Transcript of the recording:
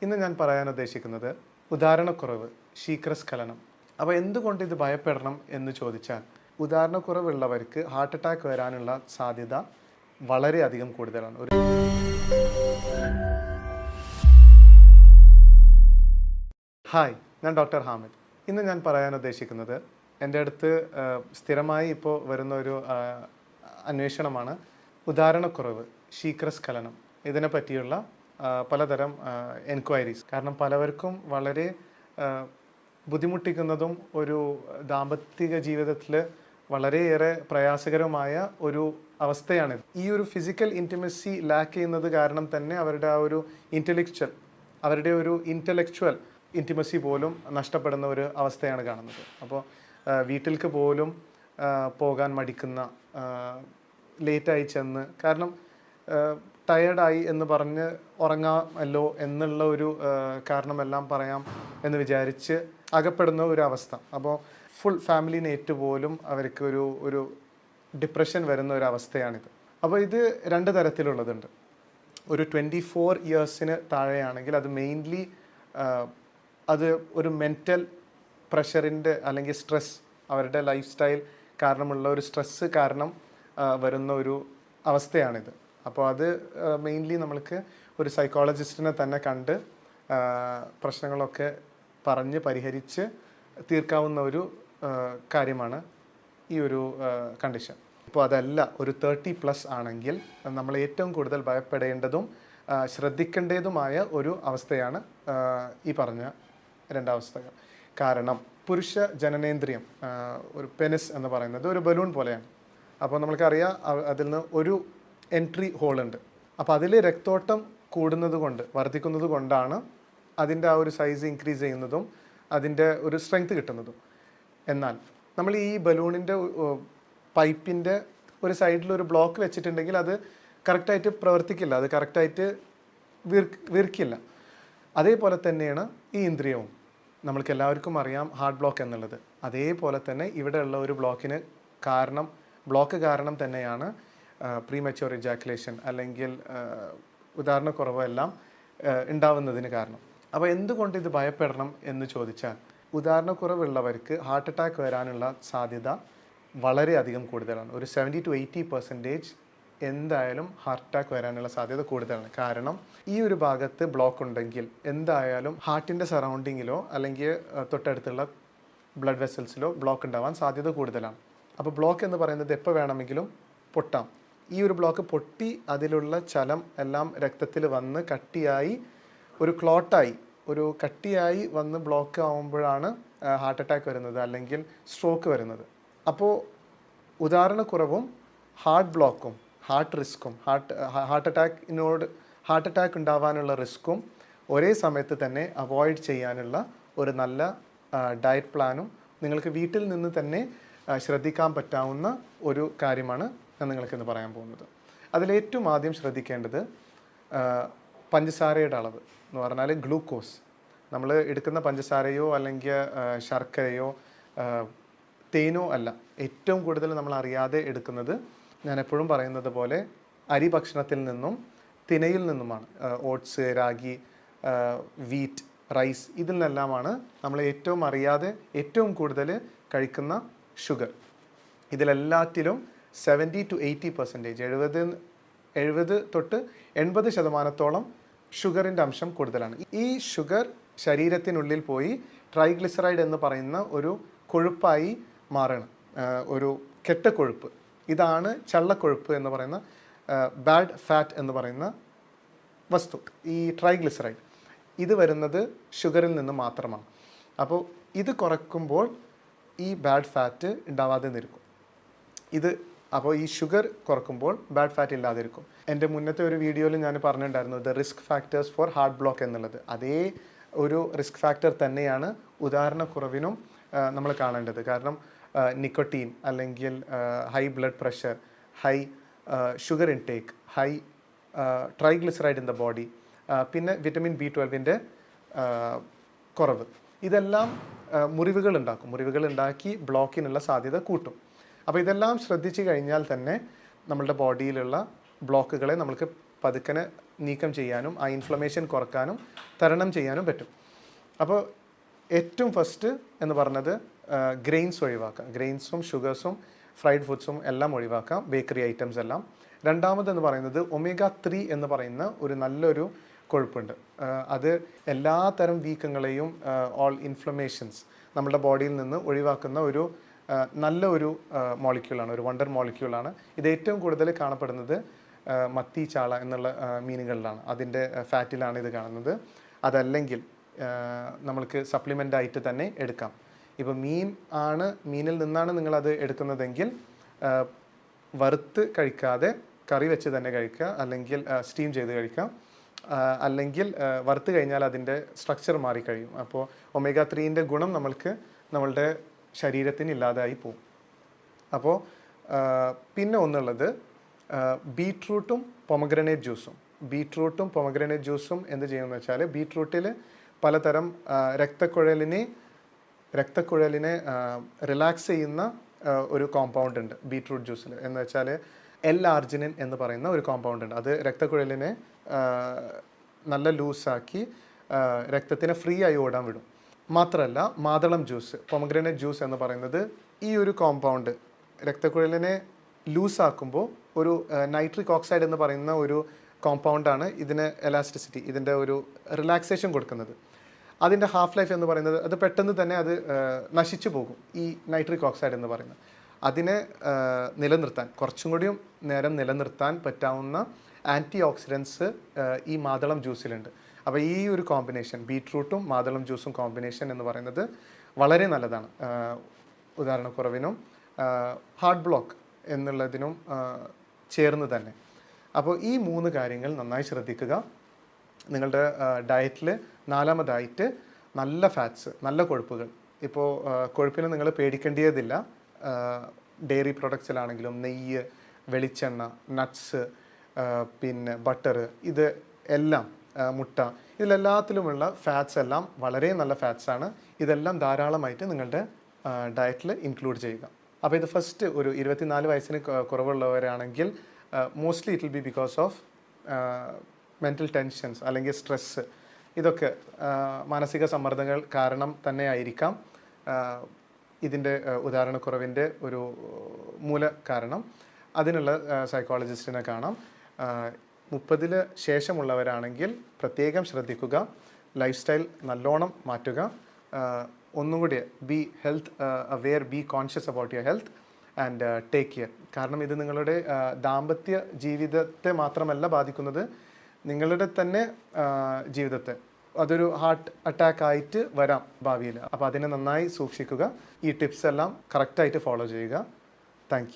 ഇന്ന് ഞാൻ പറയാൻ ഉദ്ദേശിക്കുന്നത് ഉദാഹരണക്കുറവ്, ശീഘ്രസ്ഖലനം. അപ്പോൾ എന്തുകൊണ്ട് ഇത് ഭയപ്പെടണം എന്ന് ചോദിച്ചാൽ, ഉദാഹരണക്കുറവുള്ളവർക്ക് ഹാർട്ട് അറ്റാക്ക് വരാനുള്ള സാധ്യത വളരെയധികം കൂടുതലാണ്. ഹായ്, ഞാൻ ഡോക്ടർ ഹാമിദ്. ഇന്ന് ഞാൻ പറയാൻ ഉദ്ദേശിക്കുന്നത് എൻ്റെ അടുത്ത് സ്ഥിരമായി ഇപ്പോൾ വരുന്ന ഒരു അന്വേഷണമാണ് ഉദാഹരണക്കുറവ്, ശീഘ്രസ്ഖലനം. ഇതിനെ പറ്റിയുള്ള പലതരം എൻക്വയറീസ്. കാരണം പലവർക്കും വളരെ ബുദ്ധിമുട്ടിക്കുന്നതും ഒരു ദാമ്പത്തിക ജീവിതത്തിൽ വളരെയേറെ പ്രയാസകരമായ ഒരു അവസ്ഥയാണിത്. ഈ ഒരു ഫിസിക്കൽ ഇൻറ്റിമസി ലാക്ക് ചെയ്യുന്നത് കാരണം തന്നെ അവരുടെ ആ ഒരു ഇൻ്റലക്ച്വൽ ഇൻറ്റിമസി പോലും നഷ്ടപ്പെടുന്ന ഒരു അവസ്ഥയാണ് കാണുന്നത്. അപ്പോൾ വീട്ടിലേക്ക് പോലും പോകാൻ മടിക്കുന്ന, ലേറ്റായി ചെന്ന്, കാരണം ടയേർഡായി എന്ന് പറഞ്ഞ് ഉറങ്ങാമല്ലോ എന്നുള്ള ഒരു കാരണമെല്ലാം പറയാം എന്ന് വിചാരിച്ച് അകപ്പെടുന്ന ഒരു അവസ്ഥ. അപ്പോൾ ഫുൾ ഫാമിലിനേറ്റ് പോലും അവർക്ക് ഒരു ഡിപ്രഷൻ വരുന്ന ഒരു അവസ്ഥയാണിത്. അപ്പോൾ ഇത് രണ്ട് തരത്തിലുള്ളതുണ്ട്. ഒരു 24 ഇയേഴ്സിന് താഴെയാണെങ്കിൽ അത് മെയിൻലി അത് ഒരു മെൻ്റൽ പ്രഷറിൻ്റെ അല്ലെങ്കിൽ സ്ട്രെസ്, അവരുടെ ലൈഫ് സ്റ്റൈൽ കാരണമുള്ള ഒരു സ്ട്രെസ്സ് കാരണം വരുന്ന ഒരു അവസ്ഥയാണിത്. അപ്പോൾ അത് മെയിൻലി നമ്മൾക്ക് ഒരു സൈക്കോളജിസ്റ്റിനെ തന്നെ കണ്ട് പ്രശ്നങ്ങളൊക്കെ പറഞ്ഞ് പരിഹരിച്ച് തീർക്കാവുന്ന ഒരു കാര്യമാണ് ഈ ഒരു കണ്ടീഷൻ. ഇപ്പോൾ അതല്ല, ഒരു 30+ ആണെങ്കിൽ നമ്മൾ ഏറ്റവും കൂടുതൽ ഭയപ്പെടേണ്ടതും ശ്രദ്ധിക്കേണ്ടതുമായ ഒരു അവസ്ഥയാണ് ഈ പറഞ്ഞ രണ്ടവസ്ഥകൾ. കാരണം പുരുഷ ജനനേന്ദ്രിയം, ഒരു പെനിസ് എന്ന് പറയുന്നത് ഒരു ബലൂൺ പോലെയാണ്. അപ്പോൾ നമ്മൾക്കറിയാം അതിൽ നിന്ന് ഒരു എൻട്രി ഹോളുണ്ട്. അപ്പോൾ അതിൽ രക്തോട്ടം വർദ്ധിക്കുന്നത് കൊണ്ടാണ് അതിൻ്റെ ആ ഒരു സൈസ് ഇൻക്രീസ് ചെയ്യുന്നതും അതിൻ്റെ ഒരു സ്ട്രെങ്ത് കിട്ടുന്നതും. എന്നാൽ നമ്മൾ ഈ ബലൂണിൻ്റെ പൈപ്പിൻ്റെ ഒരു സൈഡിൽ ഒരു ബ്ലോക്ക് വെച്ചിട്ടുണ്ടെങ്കിൽ അത് കറക്റ്റായിട്ട് പ്രവർത്തിക്കില്ല, അത് കറക്റ്റായിട്ട് വീർക്കില്ല. അതേപോലെ തന്നെയാണ് ഈ ഇന്ദ്രിയവും. നമ്മൾക്ക് എല്ലാവർക്കും അറിയാം ഹാർട്ട് ബ്ലോക്ക് എന്നുള്ളത്. അതേപോലെ തന്നെ ഇവിടെയുള്ള ഒരു ബ്ലോക്ക് കാരണം തന്നെയാണ് പ്രീമച്യൂർ ഇജാക്കുലേഷൻ അല്ലെങ്കിൽ ഉദാഹരണക്കുറവ് എല്ലാം ഉണ്ടാവുന്നതിന് കാരണം. അപ്പോൾ എന്തുകൊണ്ട് ഇത് ഭയപ്പെടണം എന്ന് ചോദിച്ചാൽ, ഉദാഹരണക്കുറവുള്ളവർക്ക് ഹാർട്ട് അറ്റാക്ക് വരാനുള്ള സാധ്യത വളരെയധികം കൂടുതലാണ്. ഒരു 70 to 80% എന്തായാലും ഹാർട്ട് അറ്റാക്ക് വരാനുള്ള സാധ്യത കൂടുതലാണ്. കാരണം ഈ ഒരു ഭാഗത്ത് ബ്ലോക്ക് ഉണ്ടെങ്കിൽ എന്തായാലും ഹാർട്ടിൻ്റെ സറൗണ്ടിങ്ങിലോ അല്ലെങ്കിൽ തൊട്ടടുത്തുള്ള ബ്ലഡ് വെസൽസിലോ ബ്ലോക്ക് ഉണ്ടാവാൻ സാധ്യത കൂടുതലാണ്. അപ്പോൾ ബ്ലോക്ക് എന്ന് പറയുന്നത് എപ്പോൾ വേണമെങ്കിലും പൊട്ടാം. ഈ ഒരു ബ്ലോക്ക് പൊട്ടി അതിലുള്ള ചലം എല്ലാം രക്തത്തിൽ വന്ന് കട്ടിയായി ഒരു ക്ലോട്ടായി കട്ടിയായി വന്ന് ബ്ലോക്ക് ആവുമ്പോഴാണ് ഹാർട്ട് അറ്റാക്ക് വരുന്നത് അല്ലെങ്കിൽ സ്ട്രോക്ക് വരുന്നത്. അപ്പോൾ ഉദാഹരണക്കുറവും ഹാർട്ട് ബ്ലോക്കും ഹാർട്ട് അറ്റാക്ക് ഉണ്ടാവാനുള്ള റിസ്ക്കും ഒരേ സമയത്ത് തന്നെ അവോയ്ഡ് ചെയ്യാനുള്ള ഒരു നല്ല ഡയറ്റ് പ്ലാനും നിങ്ങൾക്ക് വീട്ടിൽ നിന്ന് തന്നെ ശ്രദ്ധിക്കാൻ പറ്റാവുന്ന ഒരു കാര്യമാണ് ഞാൻ നിങ്ങൾക്കിന്ന് പറയാൻ പോകുന്നത്. അതിലേറ്റവും ആദ്യം ശ്രദ്ധിക്കേണ്ടത് പഞ്ചസാരയുടെ അളവ് എന്ന് പറഞ്ഞാൽ ഗ്ലൂക്കോസ്. നമ്മൾ എടുക്കുന്ന പഞ്ചസാരയോ അല്ലെങ്കിൽ ശർക്കരയോ തേനോ അല്ല, ഏറ്റവും കൂടുതൽ നമ്മൾ അറിയാതെ എടുക്കുന്നത്, ഞാൻ എപ്പോഴും പറയുന്നത് പോലെ, അരി ഭക്ഷണത്തിൽ നിന്നും തിനയിൽ നിന്നുമാണ്. ഓട്സ്, രാഗി, വീറ്റ്, റൈസ്, ഇതിൽ നിന്നെല്ലാമാണ് നമ്മൾ ഏറ്റവും അറിയാതെ ഏറ്റവും കൂടുതൽ കഴിക്കുന്ന ഷുഗർ. ഇതിലെല്ലാറ്റിലും 70 to 80%, 70 തൊട്ട് 80% ഷുഗറിൻ്റെ അംശം കൂടുതലാണ്. ഈ ഷുഗർ ശരീരത്തിനുള്ളിൽ പോയി ട്രൈഗ്ലിസറൈഡ് എന്ന് പറയുന്ന ഒരു കൊഴുപ്പായി മാറണം, ഒരു കെട്ട കൊഴുപ്പ്. ഇതാണ് ചള്ളക്കൊഴുപ്പ് എന്ന് പറയുന്ന ബാഡ് ഫാറ്റ് എന്ന് പറയുന്ന വസ്തു. ഈ ട്രൈഗ്ലിസറൈഡ് ഇത് വരുന്നത് ഷുഗറിൽ നിന്ന് മാത്രമാണ്. അപ്പോൾ ഇത് കുറയ്ക്കുമ്പോൾ ഈ ബാഡ് ഫാറ്റ് ഉണ്ടാവാതെ നിൽക്കും. അപ്പോൾ ഈ ഷുഗർ കുറക്കുമ്പോൾ ബാഡ് ഫാറ്റ് ഇല്ലാതിരിക്കും. എൻ്റെ മുന്നത്തെ ഒരു വീഡിയോയിൽ ഞാൻ പറഞ്ഞിട്ടുണ്ടായിരുന്നു the risk factors four heart block എന്നുള്ളത്. അതേ ഒരു റിസ്ക് ഫാക്ടർ തന്നെയാണ് ഉദാഹരണക്കുറവിനും നമ്മൾ കാണേണ്ടത്. കാരണം നിക്കോട്ടീൻ അല്ലെങ്കിൽ high blood pressure, high sugar intake, high triglyceride in the body, പിന്നെ വിറ്റമിൻ B12 കുറവ്, ഇതെല്ലാം മുറിവുകൾ ഉണ്ടാക്കി ബ്ലോക്കിനുള്ള സാധ്യത കൂട്ടും. അപ്പോൾ ഇതെല്ലാം ശ്രദ്ധിച്ചു കഴിഞ്ഞാൽ തന്നെ നമ്മളുടെ ബോഡിയിലുള്ള ബ്ലോക്കുകളെ നമുക്ക് പതുക്കനെ നീക്കം ചെയ്യാനും ആ ഇൻഫ്ലമേഷൻ കുറക്കാനും തരണം ചെയ്യാനും പറ്റും. അപ്പോൾ ഏറ്റവും ഫസ്റ്റ് എന്ന് പറഞ്ഞത് ഗ്രെയിൻസ് ഒഴിവാക്കാം. ഗ്രെയിൻസും ഷുഗേഴ്സും ഫ്രൈഡ് ഫുഡ്സും എല്ലാം ഒഴിവാക്കാം, ബേക്കറി ഐറ്റംസ് എല്ലാം. രണ്ടാമതെന്ന് പറയുന്നത് omega-3 എന്ന് പറയുന്ന ഒരു നല്ലൊരു കൊഴുപ്പുണ്ട്. അത് എല്ലാ തരം വീക്കങ്ങളെയും ഓൾ ഇൻഫ്ലമേഷൻസ് നമ്മുടെ ബോഡിയിൽ നിന്ന് ഒഴിവാക്കുന്ന ഒരു നല്ല ഒരു മോളിക്യൂളാണ്, ഒരു വണ്ടർ മോളിക്യൂളാണ്. ഇത് ഏറ്റവും കൂടുതൽ കാണപ്പെടുന്നത് മത്തി, ചാള എന്നുള്ള മീനുകളിലാണ്, അതിൻ്റെ ഫാറ്റിലാണ് ഇത് കാണുന്നത്. അതല്ലെങ്കിൽ നമ്മൾക്ക് സപ്ലിമെൻ്റ് ആയിട്ട് തന്നെ എടുക്കാം. ഇപ്പോൾ മീനിൽ നിന്നാണ് നിങ്ങളത് എടുക്കുന്നതെങ്കിൽ വറുത്ത് കഴിക്കാതെ കറി വെച്ച് തന്നെ കഴിക്കുക, അല്ലെങ്കിൽ സ്റ്റീം ചെയ്ത് കഴിക്കാം. അല്ലെങ്കിൽ വറുത്ത് കഴിഞ്ഞാൽ അതിൻ്റെ സ്ട്രക്ചർ മാറിക്കഴിയും. അപ്പോൾ omega-3ൻ്റെ ഗുണം നമ്മളുടെ ശരീരത്തിന് ഇല്ലാതായി പോകും. അപ്പോൾ പിന്നെ ഒന്നുള്ളത് ബീട്രൂട്ടും പൊമഗ്രനേറ്റ് ജ്യൂസും എന്ത് ചെയ്യുമെന്ന് വെച്ചാൽ, ബീട്രൂട്ടിൽ പലതരം രക്തക്കുഴലിനെ റിലാക്സ് ചെയ്യുന്ന ഒരു കോമ്പൗണ്ട് ഉണ്ട് ബീട്രൂട്ട് ജ്യൂസിൽ. എന്ന് വെച്ചാൽ L-ആർജിനിൻ എന്ന് പറയുന്ന ഒരു കോമ്പൗണ്ട് ഉണ്ട്. അത് രക്തക്കുഴലിനെ നല്ല ലൂസാക്കി രക്തത്തിനെ ഫ്രീ ആയി ഓടാൻ വിടും. മാത്രമല്ല മാതളം ജ്യൂസ്, പൊമഗ്രനേറ്റ് ജ്യൂസ് എന്ന് പറയുന്നത് ഈ ഒരു കോമ്പൗണ്ട് രക്തക്കുഴലിനെ ലൂസാക്കുമ്പോൾ ഒരു നൈട്രിക് ഓക്സൈഡ് എന്ന് പറയുന്ന ഒരു കോമ്പൗണ്ടാണ് ഇതിന് എലാസ്റ്റിസിറ്റി, ഇതിൻ്റെ ഒരു റിലാക്സേഷൻ കൊടുക്കുന്നത്. അതിൻ്റെ ഹാഫ് ലൈഫ് എന്ന് പറയുന്നത് അത് പെട്ടെന്ന് തന്നെ അത് നശിച്ചു പോകും. ഈ നൈട്രിക് ഓക്സൈഡ് എന്ന് പറയുന്നത് അതിനെ നിലനിർത്താൻ, കുറച്ചും കൂടിയും നേരം നിലനിർത്താൻ പറ്റാവുന്ന ആൻറ്റി ഓക്സിഡൻസ് ഈ മാതളം ജ്യൂസിലുണ്ട്. അപ്പോൾ ഈ ഒരു കോമ്പിനേഷൻ, ബീട്രൂട്ടും മാതളം ജ്യൂസും കോമ്പിനേഷൻ എന്ന് പറയുന്നത് വളരെ നല്ലതാണ്. ഉദാഹരണക്കുറവിനും ഹാർട്ട് ബ്ലോക്ക് എന്നുള്ളതിനും ചേർന്ന് തന്നെ. അപ്പോൾ ഈ 3 കാര്യങ്ങൾ നന്നായി ശ്രദ്ധിക്കുക. നിങ്ങളുടെ ഡയറ്റിൽ നാലാമതായിട്ട് നല്ല ഫാറ്റ്സ്, നല്ല കൊഴുപ്പുകൾ. ഇപ്പോൾ കൊഴുപ്പിന് നിങ്ങൾ പേടിക്കേണ്ടതില്ല. ഡെയറി പ്രൊഡക്ട്സിലാണെങ്കിലും നെയ്യ്, വെളിച്ചെണ്ണ, നട്ട്സ്, പിന്നെ ബട്ടർ, ഇത് എല്ലാം, മുട്ട, ഇതിലെല്ലാത്തിലുമുള്ള ഫാറ്റ്സ് എല്ലാം വളരെ നല്ല ഫാറ്റ്സാണ്. ഇതെല്ലാം ധാരാളമായിട്ട് നിങ്ങളുടെ ഡയറ്റിൽ ഇൻക്ലൂഡ് ചെയ്യുക. അപ്പോൾ ഇത് ഫസ്റ്റ് ഒരു 24 വയസ്സിന് കുറവുള്ളവരാണെങ്കിൽ mostly it will be because of mental tensions അല്ലെങ്കിൽ സ്ട്രെസ്സ്. ഇതൊക്കെ മാനസിക സമ്മർദ്ദങ്ങൾ കാരണം തന്നെ ആയിരിക്കാം ഇതിൻ്റെ ഉദാഹരണക്കുറവിൻ്റെ ഒരു മൂല കാരണം. അതിനുള്ള സൈക്കോളജിസ്റ്റിനെ കാണാം. 30 ശേഷമുള്ളവരാണെങ്കിൽ പ്രത്യേകം ശ്രദ്ധിക്കുക, ലൈഫ് സ്റ്റൈൽ നല്ലോണം മാറ്റുക. ഒന്നും കൂടി B health aware, B conscious about your health and take care. കാരണം ഇത് നിങ്ങളുടെ ദാമ്പത്യ ജീവിതത്തെ മാത്രമല്ല ബാധിക്കുന്നത്, നിങ്ങളുടെ തന്നെ ജീവിതത്തെ. അതൊരു ഹാർട്ട് അറ്റാക്ക് ആയിട്ട് വരാം ഭാവിയിൽ. അപ്പോൾ അതിനെ നന്നായി സൂക്ഷിക്കുക. ഈ ടിപ്സ് എല്ലാം കറക്റ്റായിട്ട് ഫോളോ ചെയ്യുക. Thank you.